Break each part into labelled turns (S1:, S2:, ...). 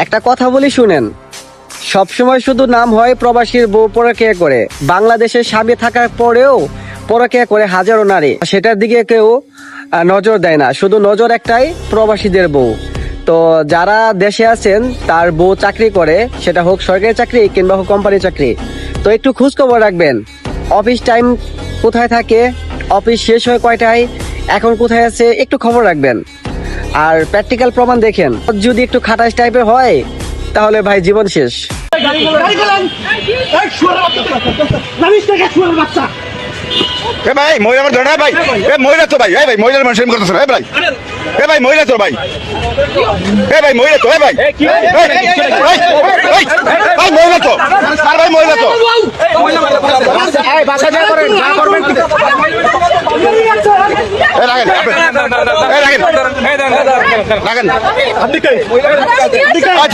S1: একটা কথা বলি শুনেন, সবসময় শুধু নাম হয় প্রবাসীর বউ পরকীয়া করে, বাংলাদেশের স্বামী থাকার পরেও পরকীয়া করে হাজারো নারী, সেটার দিকে কেউ নজর দেয় না। শুধু নজর একটাই, প্রবাসীদের বউ। তো যারা দেশে আছেন তার বউ চাকরি করে, সেটা হোক সরকারি চাকরি কিংবা হোক কোম্পানি চাকরি, তো একটু খোঁজ খবর রাখবেন। অফিস টাইম কোথায় থাকে, অফিস শেষ হয় কয়টায়, এখন কোথায় আছে, একটু খবর রাখবেন। আর প্র্যাকটিক্যাল প্রমাণ দেখেন, যদি একটু খাটাস টাইপের হয় তাহলে ভাই জীবন শেষ।
S2: এ ভাই মহিলা আমার ধরে না ভাই, এ মহিলা তো ভাই, এ ভাই মহিলার মানুষ এরকম করতেছে, এ ভাই, এ ভাই মহিলা তো ভাই, এ ভাই মহিলা তো, এ ভাই ভাই মহিলা তো, আর ভাই মহিলা তো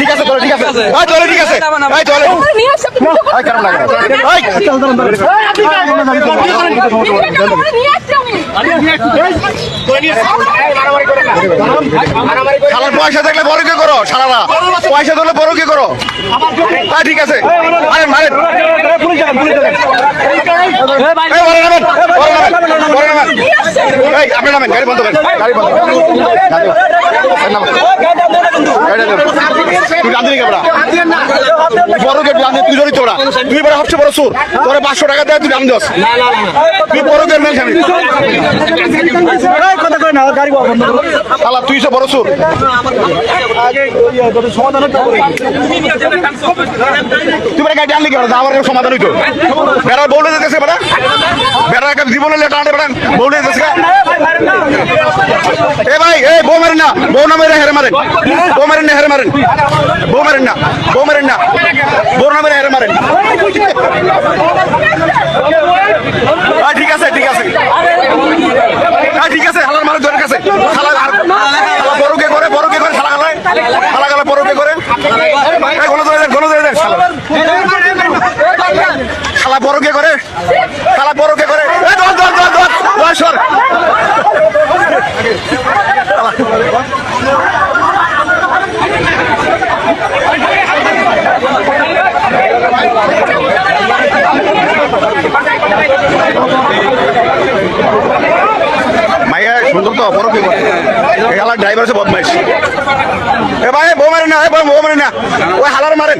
S2: ঠিক আছে ঠিক আছে চলে ঠিক আছে চলে খারাপ লাগে শালার পয়সা থাকলে বড় কে করো, শালারা পয়সা ধরলে বড় কে করো। ঠিক আছে মারেন মারেন আপনি নামেন, গাড়ি বন্ধ করেন, গাড়ি বন্ধ তুই রাঁধুনি কেবড়া বড় গেট রাঁধে, তুই জড়িত ওরা, তুই বড় সবচেয়ে বড় সুর, তোরা 500 টাকা দেয় তুই রাম দোস, তুই বড় গেট মেল স্বামী শালা, তুই সব বড় সুর তুই বেড়া গাড়ি আনলি কেবড়া, আমার সমাধান হইতো বেড়া বউলে যেতেছে বেড়া, বেড়া একটা জীবনে লেটা আনতে বেড়া বউলে যেতেছে। এ ভাই এই বউ মারেন না, বউ না মেরে হেরে মারেন, বউ মারেন না হেরে মারেন, বউ মারেন না, বউ মারেন না, বউ না মেরে হেরে মারেন। ঠিক আছে ঠিক আছে ঠিক আছে, হালার মারের দরের কাছে বড়কে করে, বড়কে করে শালা গালায়, শালা গালা বড়কে করে গণ ধরে দেন, গণ ধরে দেন শালা বড়কে করে, শালা বড়কে করে সর মাইয়া সুন্দর তো বড় কি করে, এই হালার ড্রাইভার আছে বদমাইশ। এ ভাই বউ মারেন না, বউ মারেন না, ওই হালার মারেন।